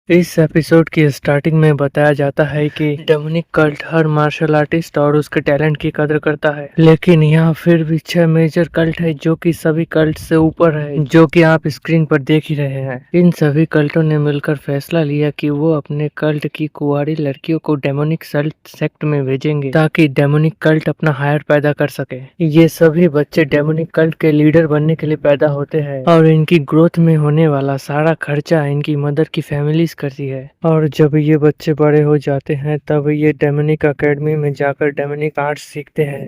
इस एपिसोड की स्टार्टिंग में बताया जाता है कि डोमिनिक कल्ट हर मार्शल आर्टिस्ट और उसके टैलेंट की कदर करता है, लेकिन यहाँ फिर भी 6 मेजर कल्ट है जो कि सभी कल्ट से ऊपर है, जो कि आप स्क्रीन पर देख ही रहे हैं। इन सभी कल्टों ने मिलकर फैसला लिया कि वो अपने कल्ट की कुंवारी लड़कियों को डेमोनिक सेक्ट में भेजेंगे ताकि डेमोनिक कल्ट अपना हायर पैदा कर सके। ये सभी बच्चे डेमोनिक कल्ट के लीडर बनने के लिए पैदा होते हैं और इनकी ग्रोथ में होने वाला सारा खर्चा इनकी मदर की फैमिली करती है। और जब ये बच्चे बड़े हो जाते हैं तब ये डेमोनिक एकेडमी में जाकर डेमोनिक आर्ट्स सीखते हैं।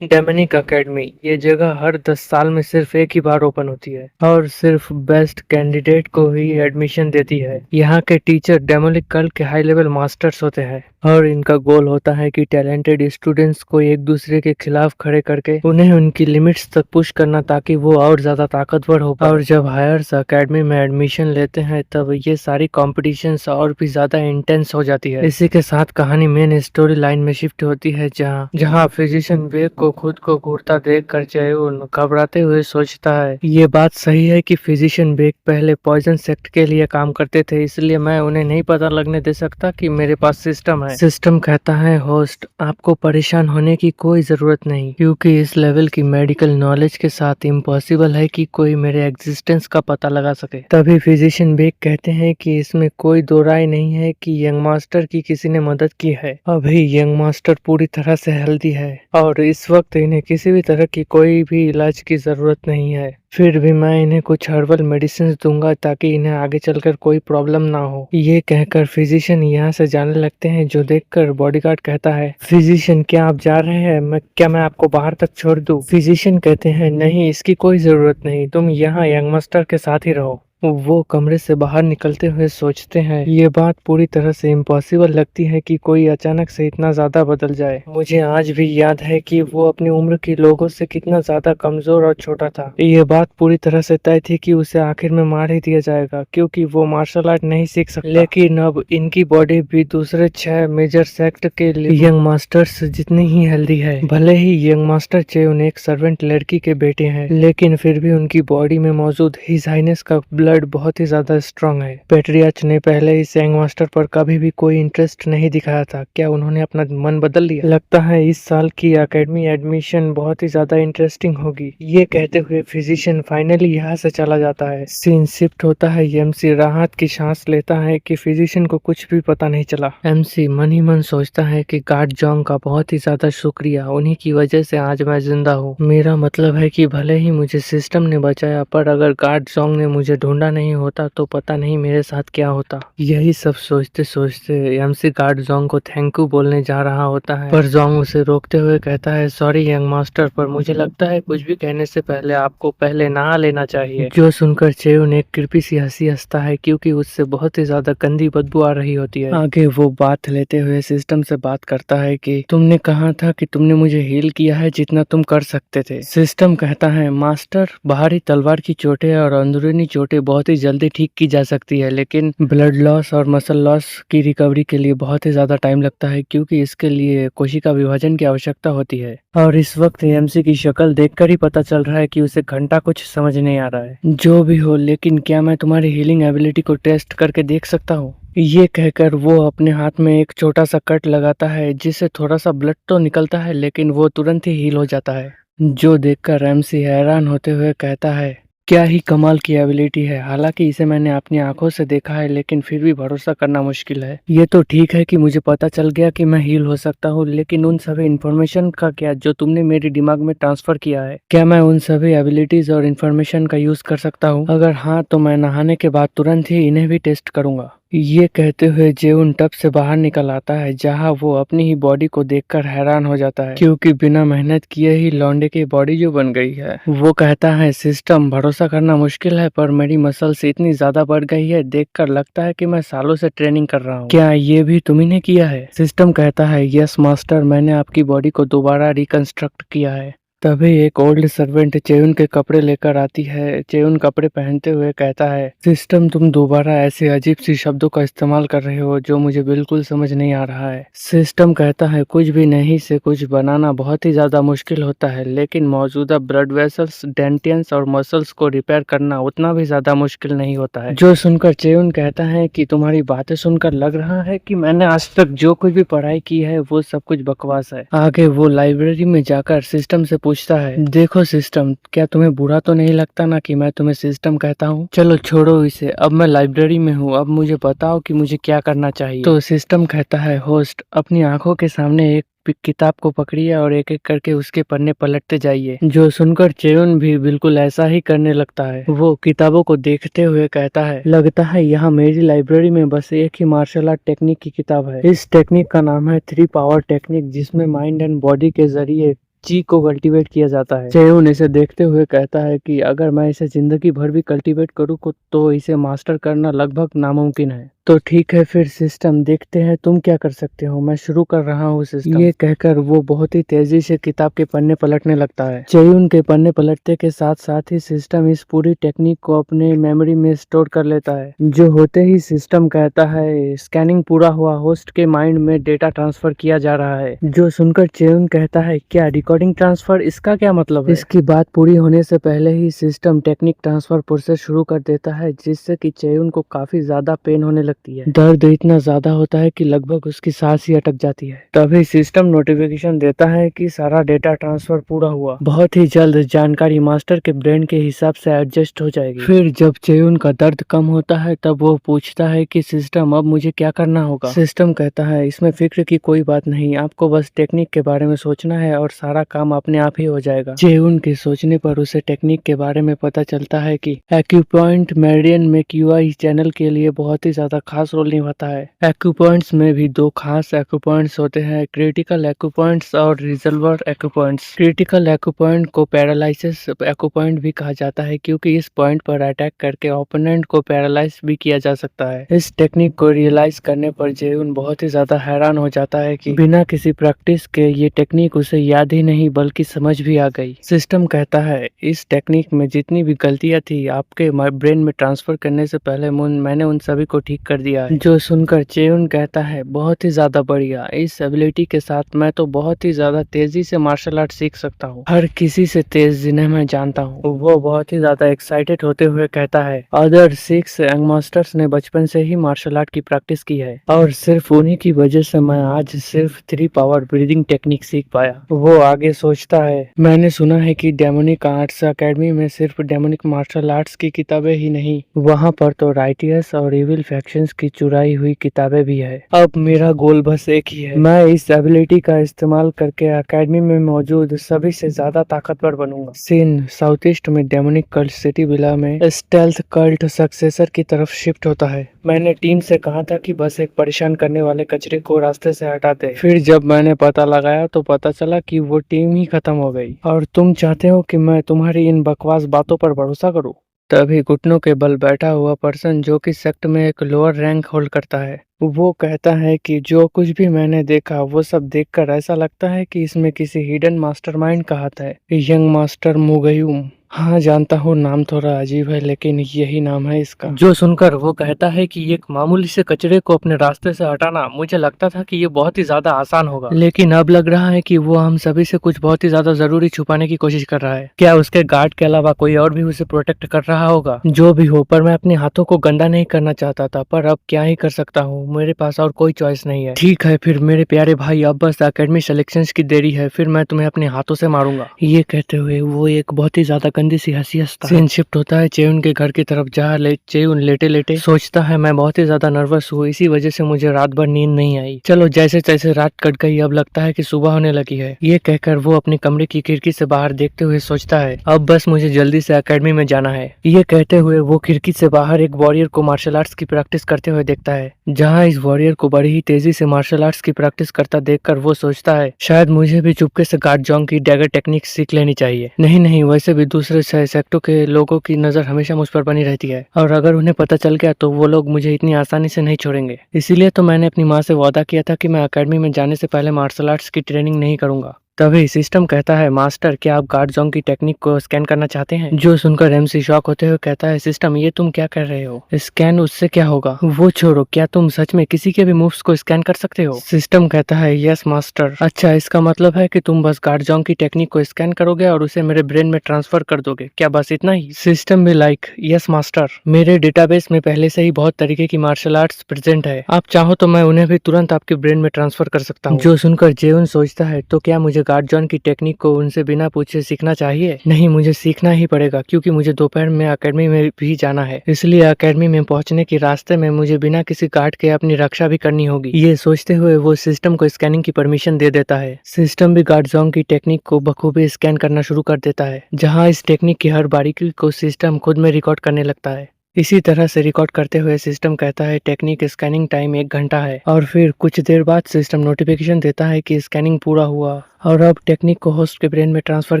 डेमोनिक एकेडमी ये जगह हर 10 साल में सिर्फ एक ही बार ओपन होती है और सिर्फ बेस्ट कैंडिडेट को ही एडमिशन देती है। यहाँ के टीचर डेमोनिक कल्ट के हाई लेवल मास्टर्स होते हैं और इनका गोल होता है कि टैलेंटेड स्टूडेंट्स को एक दूसरे के खिलाफ खड़े करके उन्हें उनकी लिमिट्स तक पुश करना ताकि वो और ज्यादा ताकतवर हो पाए। और जब हायर्स एकेडमी में एडमिशन लेते हैं तब ये सारी कॉम्पिटिशन्स और भी ज्यादा इंटेंस हो जाती है। इसी के साथ कहानी मेन स्टोरी लाइन में शिफ्ट होती है जहाँ फिजिशियन बेग को खुद को घूरता देख कर चेयून घबराते हुए सोचता है, ये बात सही है कि फिजिशियन बेग पहले पॉइजन सेक्ट के लिए काम करते थे, इसलिए मैं उन्हें नहीं पता लगने दे सकता कि मेरे पास सिस्टम है। सिस्टम कहता है, होस्ट आपको परेशान होने की कोई जरूरत नहीं, क्योंकि इस लेवल की मेडिकल नॉलेज के साथ इम्पॉसिबल है कि कोई मेरे एग्जिस्टेंस का पता लगा सके। तभी फिजिशियन बेग कहते हैं कि इसमें कोई दो राय नहीं है कि यंग मास्टर की किसी ने मदद की है। अभी यंग मास्टर पूरी तरह से हेल्दी है और इस वक्त इन्हें किसी भी तरह की कोई भी इलाज की जरूरत नहीं है। फिर भी मैं इन्हें कुछ हर्बल मेडिसिन दूंगा ताकि इन्हें आगे चलकर कोई प्रॉब्लम ना हो। ये कहकर फिजिशियन यहाँ से जाने लगते हैं, जो देखकर बॉडीगार्ड कहता है, फिजिशियन क्या आप जा रहे हैं? मैं आपको बाहर तक छोड़ दूं? फिजिशियन कहते हैं, नहीं इसकी कोई जरूरत नहीं, तुम यहाँ यंग मास्टर के साथ ही रहो। वो कमरे से बाहर निकलते हुए सोचते हैं, ये बात पूरी तरह से इम्पॉसिबल लगती है कि कोई अचानक से इतना ज्यादा बदल जाए। मुझे आज भी याद है कि वो अपनी उम्र के लोगों से कितना ज्यादा कमजोर और छोटा था। ये बात पूरी तरह से तय थी कि उसे आखिर में मार ही दिया जाएगा क्योंकि वो मार्शल आर्ट नहीं सीख सकता। लेकिन अब इनकी बॉडी भी दूसरे 6 मेजर सेक्ट के यंग मास्टर्स जितनी ही हेल्दी है। भले ही यंग मास्टर चेयुन एक सर्वेंट लड़की के बेटे हैं, लेकिन फिर भी उनकी बॉडी में मौजूद हिज हाइनेस का ब्लड बहुत ही ज्यादा स्ट्रांग है। पेट्रियाच ने पहले इस यंग मास्टर पर कभी भी कोई इंटरेस्ट नहीं दिखाया था। क्या उन्होंने अपना मन बदल लिया? लगता है इस साल की एकेडमी एडमिशन बहुत ही ज्यादा इंटरेस्टिंग होगी। ये कहते हुए फिजिशियन फाइनली यहाँ से चला जाता है। सीन शिफ्ट होता है। एमसी राहत की सांस लेता है कि फिजिशियन को कुछ भी पता नहीं चला। एमसी मन ही मन सोचता है कि गार्ड जोंग का बहुत ही ज्यादा शुक्रिया, उन्हीं की वजह से आज मैं जिंदा हूँ। मेरा मतलब है कि भले ही मुझे सिस्टम ने बचाया, पर अगर गार्ड जोंग ने मुझे ढूंढा नहीं होता तो पता नहीं मेरे साथ क्या होता। यही सब सोचते सोचते एमसी गार्ड जोंग को थैंक यू बोलने जा रहा होता है, पर जोंग उसे रोकते हुए कहता है, सॉरी यंग मास्टर, पर मुझे लगता है कुछ भी कहने से पहले आपको पहले नहा लेना चाहिए। जो सुनकर चेयुन एक कृपी सी हंसी हंसता है क्योंकि उससे बहुत ही ज्यादा गंदी बदबू आ रही होती है। आगे वो बात लेते हुए सिस्टम से बात करता है कि तुमने कहा था कि तुमने मुझे हील किया है जितना तुम कर सकते थे। सिस्टम कहता है, मास्टर बाहरी तलवार की चोटें और अंदरूनी चोटें बहुत ही जल्दी ठीक की जा सकती है, लेकिन ब्लड लॉस और मसल लॉस की रिकवरी के लिए बहुत ही ज्यादा टाइम लगता है क्योंकि इसके लिए कोशिका विभाजन की आवश्यकता होती है। और इस वक्त एमसी की शक्ल देखकर ही पता चल रहा है कि उसे घंटा कुछ समझ नहीं आ रहा है। जो भी हो, लेकिन क्या मैं तुम्हारी हीलिंग एबिलिटी को टेस्ट करके देख सकता हूँ? ये कहकर वो अपने हाथ में एक छोटा सा कट लगाता है जिससे थोड़ा सा ब्लड तो निकलता है, लेकिन वो तुरंत ही हील हो जाता है। जो देखकर एमसी हैरान होते हुए कहता है, क्या ही कमाल की एबिलिटी है। हालांकि इसे मैंने अपनी आंखों से देखा है, लेकिन फिर भी भरोसा करना मुश्किल है। ये तो ठीक है कि मुझे पता चल गया कि मैं हील हो सकता हूँ, लेकिन उन सभी इन्फॉर्मेशन का क्या जो तुमने मेरे दिमाग में ट्रांसफर किया है? क्या मैं उन सभी एबिलिटीज और इन्फॉर्मेशन का यूज कर सकता हूँ? अगर हाँ तो मैं नहाने के बाद तुरंत ही इन्हें भी टेस्ट करूंगा। ये कहते हुए जेउन टब से बाहर निकल आता है, जहाँ वो अपनी ही बॉडी को देखकर हैरान हो जाता है क्योंकि बिना मेहनत किए ही लौंडे की बॉडी जो बन गई है। वो कहता है, सिस्टम भरोसा करना मुश्किल है पर मेरी मसल्स इतनी ज्यादा बढ़ गई है, देखकर लगता है कि मैं सालों से ट्रेनिंग कर रहा हूँ। क्या ये भी तुम्ही ने किया है? सिस्टम कहता है, यस मास्टर, मैंने आपकी बॉडी को दोबारा रिकंस्ट्रक्ट किया है। तभी एक ओल्ड सर्वेंट चेयुन के कपड़े लेकर आती है। चेयुन कपड़े पहनते हुए कहता है, सिस्टम तुम दोबारा ऐसे अजीब सी शब्दों का इस्तेमाल कर रहे हो जो मुझे बिल्कुल समझ नहीं आ रहा है। सिस्टम कहता है, कुछ भी नहीं से कुछ बनाना बहुत ही ज्यादा मुश्किल होता है, लेकिन मौजूदा ब्लड वेसल्स, डेंटियंस और मसल्स को रिपेयर करना उतना भी ज्यादा मुश्किल नहीं होता है। जो सुनकर चेयुन कहता है कि तुम्हारी बातें सुनकर लग रहा है कि मैंने आज तक जो कुछ भी पढ़ाई की है वो सब कुछ बकवास है। आगे वो लाइब्रेरी में जाकर सिस्टम से पूछता है, देखो सिस्टम, क्या तुम्हें बुरा तो नहीं लगता ना कि मैं तुम्हें सिस्टम कहता हूँ? चलो छोड़ो इसे, अब मैं लाइब्रेरी में हूँ, अब मुझे बताओ कि मुझे क्या करना चाहिए। तो सिस्टम कहता है, होस्ट, अपनी आंखों के सामने एक किताब को पकड़िए और एक एक करके उसके पन्ने पलटते जाइए। जो सुनकर चेयुन भी बिल्कुल ऐसा ही करने लगता है। वो किताबों को देखते हुए कहता है, लगता है यहाँ मेरी लाइब्रेरी में बस एक ही मार्शल आर्ट टेक्निक की किताब है। इस टेक्निक का नाम है 3 पावर टेक्निक, जिसमें माइंड एंड बॉडी के जरिए ची को कल्टीवेट किया जाता है। चेयुन इसे देखते हुए कहता है कि अगर मैं इसे जिंदगी भर भी कल्टीवेट करूँ तो इसे मास्टर करना लगभग नामुमकिन है। तो ठीक है फिर सिस्टम, देखते हैं तुम क्या कर सकते हो, मैं शुरू कर रहा हूँ सिस्टम। ये कहकर वो बहुत ही तेजी से किताब के पन्ने पलटने लगता है। चेयुन के पन्ने पलटने के साथ साथ ही सिस्टम इस पूरी टेक्निक को अपने मेमोरी में स्टोर कर लेता है। जो होते ही सिस्टम कहता है, स्कैनिंग पूरा हुआ, होस्ट के माइंड में डेटा ट्रांसफर किया जा रहा है। जो सुनकर चेयुन कहता है, क्या रिकॉर्डिंग ट्रांसफर, इसका क्या मतलब है? इसकी बात पूरी होने से पहले ही सिस्टम टेक्निक ट्रांसफर प्रोसेस शुरू कर देता है, जिससे कि चेयुन को काफी ज्यादा पेन होने लगती है। दर्द इतना ज्यादा होता है कि लगभग उसकी सांस ही अटक जाती है। तभी सिस्टम नोटिफिकेशन देता है कि सारा डेटा ट्रांसफर पूरा हुआ, बहुत ही जल्द जानकारी मास्टर के ब्रेन के हिसाब से एडजस्ट हो जाएगी। फिर जब चेयुन का दर्द कम होता है तब वो पूछता है कि सिस्टम, अब मुझे क्या करना होगा? सिस्टम कहता है, इसमें फिक्र की कोई बात नहीं, आपको बस टेक्निक के बारे में सोचना है और सारा काम अपने आप ही हो जाएगा। चेयुन के सोचने पर उसे टेक्निक के बारे में पता चलता है कि एक्यूपॉइंट मेरिडियन में क्यूआई चैनल के लिए बहुत ही ज्यादा खास रोल निभाता है। एक्यूपॉइंट्स में भी 2 खास एक्यूपॉइंट्स होते हैं, क्रिटिकल एक्यूपॉइंट्स और रिजर्वर एक्यूपॉइंट्स। क्रिटिकल एक्यूपॉइंट को पैरालिसिस एक्यूपॉइंट भी कहा जाता है, क्योंकि इस पॉइंट पर अटैक करके ओपोनेंट को पैरालाइज भी किया जा सकता है। इस टेक्निक को रियलाइज करने पर चेयुन बहुत ही ज्यादा हैरान हो जाता है कि बिना किसी प्रैक्टिस के ये टेक्निक उसे याद ही नहीं बल्कि समझ भी आ गई। सिस्टम कहता है, इस टेक्निक में जितनी भी गलतियां थी आपके ब्रेन में ट्रांसफर करने से पहले मैंने उन सभी को ठीक कर दिया है। जो सुनकर चेयुन कहता है, बहुत ही ज्यादा बढ़िया, इस एबिलिटी के साथ मैं तो बहुत ही ज्यादा तेजी से मार्शल आर्ट सीख सकता हूँ, हर किसी से तेज जिन्हें मैं जानता हूँ। वो बहुत ही ज्यादा एक्साइटेड होते हुए कहता है, अदर 6 यंग मास्टर्स ने बचपन से ही मार्शल आर्ट की प्रैक्टिस की है और सिर्फ उन्हीं की वजह से मैं आज सिर्फ 3 पावर ब्रीदिंग टेक्निक सीख पाया। वो आगे सोचता है, मैंने सुना है कि डेमोनिक आर्ट्स अकेडमी में सिर्फ डेमोनिक मार्शल आर्ट्स की किताबें ही नहीं, वहाँ पर तो राइटियर्स और इविल फैक्शंस की चुराई हुई किताबें भी है। अब मेरा गोल बस एक ही है, मैं इस एबिलिटी का इस्तेमाल करके एकेडमी में मौजूद सभी से ज्यादा ताकतवर बनूंगा। सीन साउथ ईस्ट में डेमोनिक कल्ट सिटी विला में स्टेल्थ कल्ट सक्सेसर की तरफ शिफ्ट होता है। मैंने टीम से कहा था कि बस एक परेशान करने वाले कचरे को रास्ते से हटा दे। फिर जब मैंने पता लगाया तो पता चला कि वो टीम ही खत्म हो गई और तुम चाहते हो कि मैं तुम्हारी इन बकवास बातों पर भरोसा करूं? तभी घुटनों के बल बैठा हुआ पर्सन, जो कि सेक्ट में एक लोअर रैंक होल्ड करता है, वो कहता है कि जो कुछ भी मैंने देखा वो सब देखकर ऐसा लगता है कि इसमें किसी हिडन मास्टरमाइंड का हाथ है। यंग मास्टर मुगयुम। हाँ जानता हूँ, नाम थोड़ा अजीब है लेकिन यही नाम है इसका। जो सुनकर वो कहता है कि एक मामूली से कचरे को अपने रास्ते से हटाना, मुझे लगता था कि ये बहुत ही ज्यादा आसान होगा, लेकिन अब लग रहा है कि वो हम सभी से कुछ बहुत ही ज्यादा जरूरी छुपाने की कोशिश कर रहा है। क्या उसके गार्ड के अलावा कोई और भी उसे प्रोटेक्ट कर रहा होगा? जो भी हो, पर मैं अपने हाथों को गंदा नहीं करना चाहता था, पर अब क्या ही कर सकता हूँ, मेरे पास और कोई चॉइस नहीं है। ठीक है फिर मेरे प्यारे भाई, अब बस एकेडमी सिलेक्शन की देरी है, फिर मैं तुम्हें अपने हाथों से मारूंगा। ये कहते हुए वो एक बहुत ही ज्यादा गंदी सी हंसी हंसता है। सीन शिफ्ट होता है चेयुन के घर की तरफ, जहाँ चेयुन लेटे लेटे सोचता है, मैं बहुत ही ज्यादा नर्वस हूँ, इसी वजह से मुझे रात भर नींद नहीं आई। चलो जैसे तैसे रात कट गई, अब लगता है कि सुबह होने लगी है। ये कहकर वो अपने कमरे की खिड़की से बाहर देखते हुए सोचता है, अब बस मुझे जल्दी से एकेडमी में जाना है। ये कहते हुए वो खिड़की से बाहर एक वॉरियर को मार्शल आर्ट्स की प्रैक्टिस करते हुए देखता है। जहाँ इस वॉरियर को बड़ी ही तेजी से मार्शल आर्ट्स की प्रैक्टिस करता देखकर वो सोचता है, शायद मुझे भी चुपके से गार्ड जोंग की डैगर टेक्निक सीख लेनी चाहिए। नहीं, वैसे भी दूसरे सेक्टों के लोगों की नजर हमेशा मुझ पर बनी रहती है, और अगर उन्हें पता चल गया तो वो लोग मुझे इतनी आसानी से नहीं छोड़ेंगे। इसीलिए तो मैंने अपनी माँ से वादा किया था कि मैं एकेडमी में जाने से पहले मार्शल आर्ट्स की ट्रेनिंग नहीं करूंगा। तभी सिस्टम कहता है, मास्टर क्या आप गार्ड जोंग की टेक्निक को स्कैन करना चाहते हैं? जो सुनकर एमसी शॉक होते हुए कहता है, सिस्टम ये तुम क्या कर रहे हो? स्कैन उससे क्या होगा? वो छोड़ो, क्या तुम सच में किसी के भी मूव्स को स्कैन कर सकते हो? सिस्टम कहता है, यस मास्टर। अच्छा, इसका मतलब है कि तुम बस गार्ड जोंग की टेक्निक को स्कैन करोगे और उसे मेरे ब्रेन में ट्रांसफर कर दोगे, क्या बस इतना ही? सिस्टम भी लाइक, यस मास्टर, मेरे डेटाबेस में पहले से ही बहुत तरीके की मार्शल आर्ट्स प्रेजेंट है, आप चाहो तो मैं उन्हें भी तुरंत आपके ब्रेन में ट्रांसफर कर सकता हूँ। जो सुनकर जेउन सोचता है, तो क्या मुझे गार्ड जॉन की टेक्निक को उनसे बिना पूछे सीखना चाहिए? नहीं, मुझे सीखना ही पड़ेगा, क्योंकि मुझे दोपहर में एकेडमी में भी जाना है, इसलिए एकेडमी में पहुंचने के रास्ते में मुझे बिना किसी गार्ड के अपनी रक्षा भी करनी होगी। ये सोचते हुए वो सिस्टम को स्कैनिंग की परमिशन दे देता है। सिस्टम भी गार्ड जॉन की टेक्निक को बखूबी स्कैन करना शुरू कर देता है, जहाँ इस टेक्निक की हर बारीकी को सिस्टम खुद में रिकॉर्ड करने लगता है। इसी तरह से रिकॉर्ड करते हुए सिस्टम कहता है, टेक्निक स्कैनिंग टाइम 1 घंटा है, और फिर कुछ देर बाद सिस्टम नोटिफिकेशन देता है कि स्कैनिंग पूरा हुआ और अब टेक्निक को होस्ट के ब्रेन में ट्रांसफर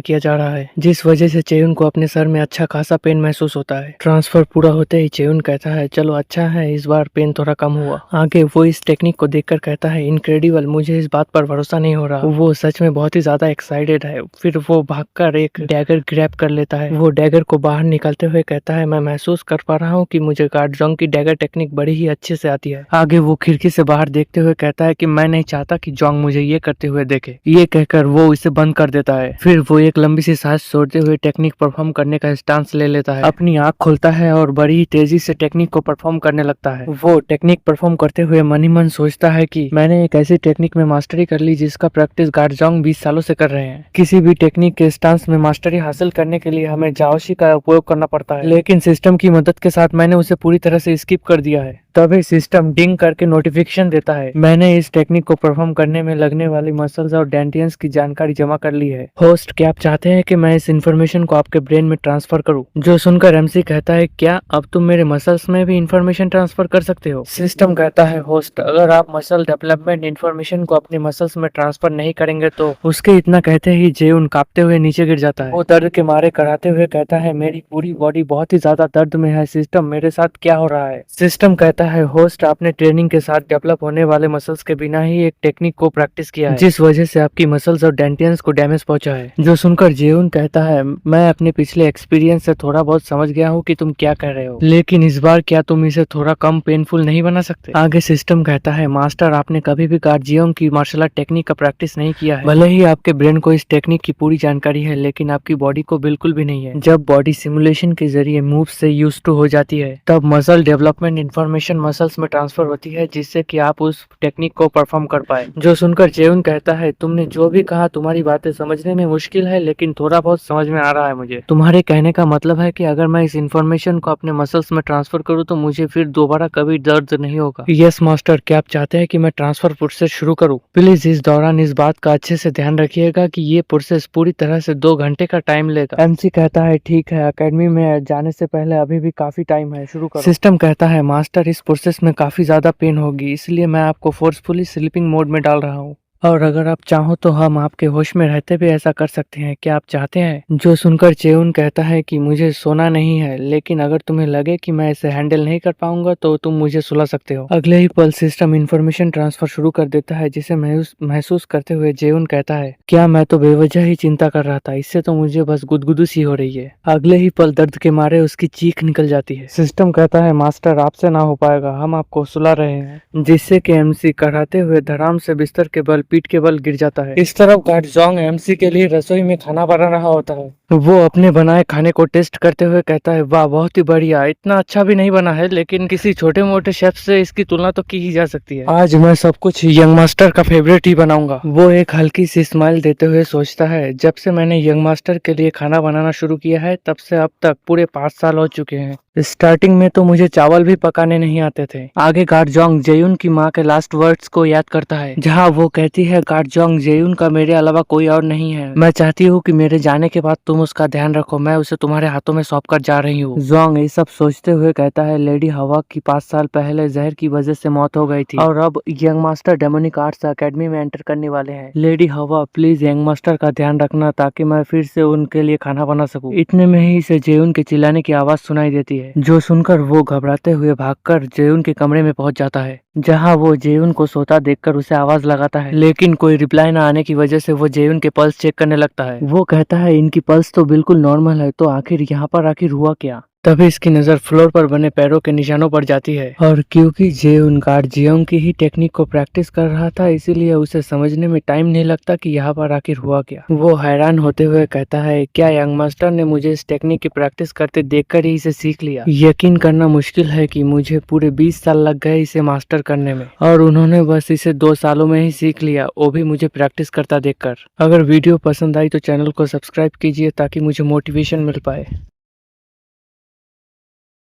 किया जा रहा है, जिस वजह से चेयुन को अपने सर में अच्छा खासा पेन महसूस होता है। ट्रांसफर पूरा होते ही चेयुन कहता है, चलो अच्छा है, इस बार पेन थोड़ा कम हुआ। आगे वो इस टेक्निक को देखकर कहता है, इनक्रेडिबल, मुझे इस बात पर भरोसा नहीं हो रहा। वो सच में बहुत ही ज्यादा एक्साइटेड है। फिर वो भागकर एक डैगर ग्रैब कर लेता है। वो डैगर को बाहर निकालते हुए कहता है, मैं महसूस कर पा रहा हूँ कि मुझे गार्ड जोंग की डैगर टेक्निक बड़ी ही अच्छे से आती है। आगे वो खिड़की से बाहर देखते हुए कहता है कि मैं नहीं चाहता कि जोंग मुझे ये करते हुए देखे। ये कहकर वो इसे बंद कर देता है। फिर वो एक लंबी सी सांस छोड़ते हुए टेक्निक परफॉर्म करने का स्टांस ले लेता है, अपनी आंख खोलता है और बड़ी ही तेजी से टेक्निक को परफॉर्म करने लगता है। वो टेक्निक परफॉर्म करते हुए मन ही मन सोचता है कि मैंने एक ऐसी टेक्निक में मास्टरी कर ली जिसका प्रैक्टिस गार्ड जोंग 20 सालों से कर रहे हैं। किसी भी टेक्निक के स्टांस में मास्टरी हासिल करने के लिए हमें जाओशी का उपयोग करना पड़ता है, लेकिन सिस्टम की मदद के साथ मैंने उसे पूरी तरह से स्किप कर दिया है। तभी सिस्टम डिंग करके नोटिफिकेशन देता है, मैंने इस टेक्निक को परफॉर्म करने में लगने वाली मसल्स और डेंटियंस की जानकारी जमा कर ली है। होस्ट, क्या आप चाहते हैं कि मैं इस इंफॉर्मेशन को आपके ब्रेन में ट्रांसफर करूं? जो सुनकर एमसी कहता है, क्या अब तुम मेरे मसल्स में भी इंफॉर्मेशन ट्रांसफर कर सकते हो? सिस्टम कहता है, होस्ट, अगर आप मसल डेवलपमेंट इंफॉर्मेशन को अपने मसल्स में ट्रांसफर नहीं करेंगे तो। उसके इतना कहते ही जेउन कांपते हुए नीचे गिर जाता है। वो दर्द के मारे कराते हुए कहता है, मेरी पूरी बॉडी बहुत ही ज्यादा दर्द में है। सिस्टम, मेरे साथ क्या हो रहा है? सिस्टम कहता है, होस्ट, आपने ट्रेनिंग के साथ डेवलप होने वाले मसल्स के बिना ही एक टेक्निक को प्रैक्टिस किया है, जिस वजह से आपकी मसल्स और डेंटियंस को डैमेज पहुंचा है। जो सुनकर जेउन कहता है, मैं अपने पिछले एक्सपीरियंस से थोड़ा बहुत समझ गया हूँ कि तुम क्या कह रहे हो, लेकिन इस बार क्या तुम इसे थोड़ा कम पेनफुल नहीं बना सकते? आगे सिस्टम कहता है, मास्टर, आपने कभी भी गार्ड जियोंग की मार्शल आर्ट टेक्निक का प्रैक्टिस नहीं किया है। भले ही आपके ब्रेन को इस टेक्निक की पूरी जानकारी है, लेकिन आपकी बॉडी को बिल्कुल भी नहीं है। जब बॉडी सिमुलेशन के जरिए मूव से यूज टू हो जाती है, तब मसल डेवलपमेंट इंफॉर्मेशन मसल्स में ट्रांसफर होती है, जिससे कि आप उस टेक्निक को परफॉर्म कर पाए। जो सुनकर जेउन कहता है, तुमने जो भी कहा तुम्हारी बातें समझने में मुश्किल है, लेकिन थोड़ा बहुत समझ में आ रहा है मुझे। तुम्हारे कहने का मतलब है कि अगर मैं इस इंफॉर्मेशन को अपने मसल्स में ट्रांसफर करूँ तो मुझे फिर दोबारा कभी दर्द नहीं होगा। यस मास्टर, क्या आप चाहते हैं कि मैं ट्रांसफर प्रोसेस शुरू करूँ? प्लीज इस दौरान इस बात का अच्छे से ध्यान रखिएगा कि ये प्रोसेस पूरी तरह से 2 घंटे का टाइम लेगा। एमसी कहता है, ठीक है, एकेडमी में जाने से पहले अभी भी काफी टाइम है, शुरू करो। सिस्टम कहता है, मास्टर, इस प्रोसेस में काफी ज्यादा पेन होगी, इसलिए मैं आपको फोर्सफुली स्लीपिंग मोड में डाल रहा हूँ, और अगर आप चाहो तो हम आपके होश में रहते भी ऐसा कर सकते हैं, क्या आप चाहते हैं? जो सुनकर चेउन कहता है कि मुझे सोना नहीं है, लेकिन अगर तुम्हें लगे कि मैं इसे हैंडल नहीं कर पाऊंगा तो तुम मुझे सुला सकते हो। अगले ही पल सिस्टम इंफॉर्मेशन ट्रांसफर शुरू कर देता है, जिसे महसूस करते हुए जेउन कहता है, क्या मैं तो बेवजह ही चिंता कर रहा था, इससे तो मुझे बस गुदगुदी सी हो रही है। अगले ही पल दर्द के मारे उसकी चीख निकल जाती है। सिस्टम कहता है, मास्टर, आपसे ना हो पाएगा, हम आपको सुला रहे हैं, जिससे कि एमसी कराते हुए धड़ाम से बिस्तर के बल पीठ के बल गिर जाता है। इस तरफ गार्ड जोंग एमसी के लिए रसोई में खाना बना रहा होता है। वो अपने बनाए खाने को टेस्ट करते हुए कहता है, वाह, बहुत ही बढ़िया, इतना अच्छा भी नहीं बना है, लेकिन किसी छोटे मोटे शेफ से इसकी तुलना तो की ही जा सकती है। आज मैं सब कुछ यंग मास्टर का फेवरेट ही बनाऊंगा। वो एक हल्की सी स्माइल देते हुए सोचता है, जब से मैंने यंग मास्टर के लिए खाना बनाना शुरू किया है, तब से अब तक पूरे 5 साल हो चुके हैं। स्टार्टिंग में तो मुझे चावल भी पकाने नहीं आते थे। आगे गार्ड जोंग जेयुन की माँ के लास्ट वर्ड्स को याद करता है, जहाँ वो कहती है, गार्ड जोंग, जेयुन का मेरे अलावा कोई और नहीं है। मैं चाहती हूँ कि मेरे जाने के बाद तुम उसका ध्यान रखो, मैं उसे तुम्हारे हाथों में सौंप कर जा रही हूँ। जोंग ये सब सोचते हुए कहता है, लेडी हवा की 5 साल पहले जहर की वजह से मौत हो गई थी, और अब young master demonic arts academy में एंटर करने वाले हैं। लेडी हवा, प्लीज यंग मास्टर का ध्यान रखना, ताकि मैं फिर से उनके लिए खाना बना सकूं। इतने में ही इसे जेयुन के चिल्लाने की आवाज सुनाई देती है। जो सुनकर वो घबराते हुए भागकर जेयुन के कमरे में पहुंच जाता है। जहां वो जेयुन को सोता देखकर उसे आवाज लगाता है, लेकिन कोई रिप्लाई न आने की वजह से वो जेयुन के पल्स चेक करने लगता है। वो कहता है इनकी पल्स तो बिल्कुल नॉर्मल है, तो आखिर यहाँ पर आखिर हुआ क्या। तभी इसकी नजर फ्लोर पर बने पैरों के निशानों पर जाती है, और क्योंकि जेउन गार्जियन की ही टेक्निक को प्रैक्टिस कर रहा था, इसीलिए उसे समझने में टाइम नहीं लगता कि यहाँ पर आखिर हुआ क्या। वो हैरान होते हुए कहता है, क्या यंग मास्टर ने मुझे इस टेक्निक की प्रैक्टिस करते देखकर ही इसे सीख लिया। यकीन करना मुश्किल है कि मुझे पूरे 20 साल लग गए इसे मास्टर करने में, और उन्होंने बस इसे 2 सालों में ही सीख लिया, वो भी मुझे प्रैक्टिस करता देखकर। अगर वीडियो पसंद आई तो चैनल को सब्सक्राइब कीजिए ताकि मुझे मोटिवेशन मिल पाए।